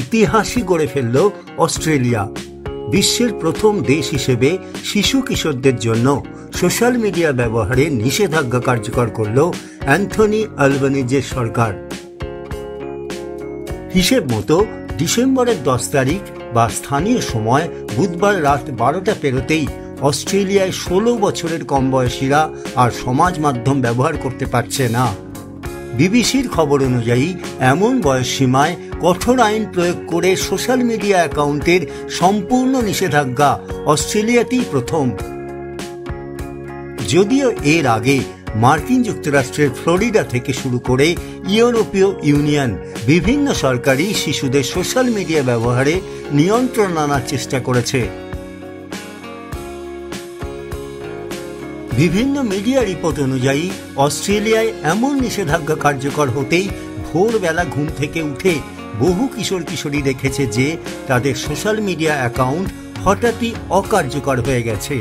ইতিহাসই গড়ে ফেলল অস্ট্রেলিয়া। বিশ্বের প্রথম দেশ হিসেবে শিশু কিশোরদের জন্য সোশ্যাল মিডিয়া ব্যবহারে নিষেধাজ্ঞা কার্যকর করল অ্যান্থনি আলবানিজের সরকার। হিসেব মতো ডিসেম্বরের 10 তারিখ বা স্থানীয় সময় বুধবার রাত 12টা পেরোতেই অস্ট্রেলিয়ায় 16 বছরের কম বয়সীরা আর সমাজ মাধ্যম ব্যবহার করতে পারছে না। বিবিসির খবর অনুযায়ী এমন বয়সসীমায় কঠোর আইন প্রয়োগ করে সোশ্যাল মিডিয়া অ্যাকাউন্টের সম্পূর্ণ নিষেধাজ্ঞা অস্ট্রেলিয়াতেই প্রথম। যদিও এর আগে মার্কিন যুক্তরাষ্ট্রের ফ্লোরিডা থেকে শুরু করে ইউরোপীয় ইউনিয়ন বিভিন্ন সরকারই শিশুদের সোশ্যাল মিডিয়া ব্যবহারে নিয়ন্ত্রণ আনার চেষ্টা করেছে। বিভিন্ন মিডিয়া রিপোর্ট অনুযায়ী অস্ট্রেলিয়ায় এমন নিষেধাজ্ঞা কার্যকর হতেই ভোরবেলা ঘুম থেকে উঠে বহু কিশোর কিশোরী দেখেছে যে তাদের সোশ্যাল মিডিয়া অ্যাকাউন্ট হঠাৎই অকার্যকর হয়ে গেছে।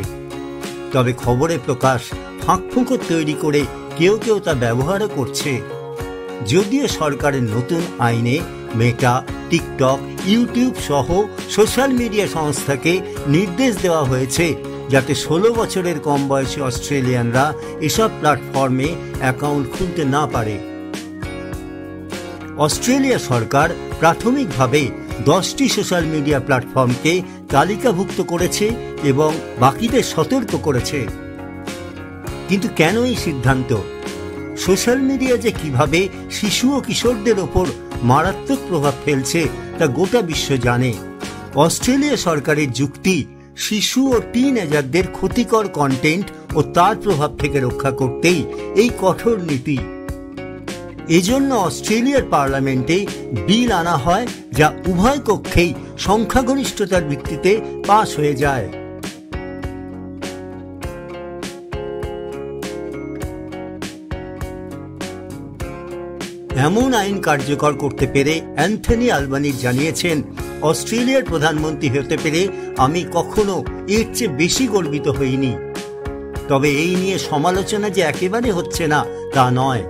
তবে খবরে প্রকাশ ফাঁকফোকর তৈরি করে কেউ কেউ তা ব্যবহারও করছে। যদিও সরকারের নতুন আইনে মেটা, টিকটক, ইউটিউব সহ সোশ্যাল মিডিয়া সংস্থাকে নির্দেশ দেওয়া হয়েছে যাতে 16 বছরের কম বয়সী অস্ট্রেলিয়ানরা এসব প্ল্যাটফর্মে অ্যাকাউন্ট খুলতে না পারে। অস্ট্রেলিয়া সরকার প্রাথমিকভাবে 10টি সোশ্যাল মিডিয়া প্ল্যাটফর্মকে তালিকাভুক্ত করেছে এবং বাকিদের সতর্ক করেছে। কিন্তু কেন এই সিদ্ধান্ত? সোশ্যাল মিডিয়া যে কিভাবে শিশু ও কিশোরদের ওপর মারাত্মক প্রভাব ফেলছে তা গোটা বিশ্ব জানে। অস্ট্রেলিয়া সরকারের যুক্তি, শিশু ও টিনএজারদের ক্ষতিকর কন্টেন্ট ও তার প্রভাব থেকে রক্ষা করতেই এই কঠোর নীতি। এজন্য অস্ট্রেলিয়ার পার্লামেন্টে বিল আনা হয় যা উভয় কক্ষেই সংখ্যাগরিষ্ঠতার ভিত্তিতে পাস হয়ে যায়। এমন আইন কার্যকর করতে পেরে অ্যান্থনি আলবানিজ জানিয়েছেন, অস্ট্রেলিয়ার প্রধানমন্ত্রী হতে পেরে আমি কখনো এর চেয়ে বেশি গর্বিত হইনি। তবে এই নিয়ে সমালোচনা যে একেবারে হচ্ছে না তা নয়।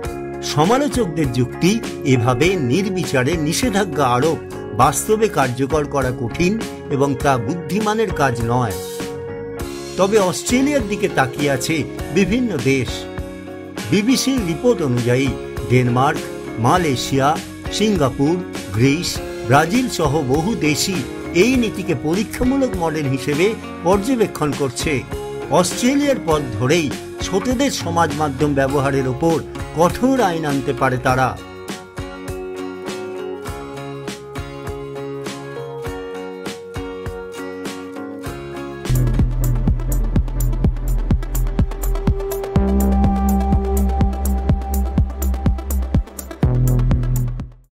সমালোচকদের যুক্তি, এভাবে নির্বিচারে নিষেধাজ্ঞা আরোপ বাস্তবে কার্যকর করা কঠিন এবং তা বুদ্ধিমানের কাজ নয়। তবে অস্ট্রেলিয়ার দিকে তাকিয়ে আছে বিভিন্ন দেশ। বিবিসির রিপোর্ট অনুযায়ী Denmark, Malaysia, Singapore, Greece, Brazil সহ বহু দেশই এই নীতিকে পরীক্ষামূলক মডেল হিসেবে পর্যবেক্ষণ করছে। অস্ট্রেলিয়ার পথ ধরেই ছোটদের সমাজ মাধ্যম ব্যবহারের ওপর কঠোর আইন আনতে পারে তারা।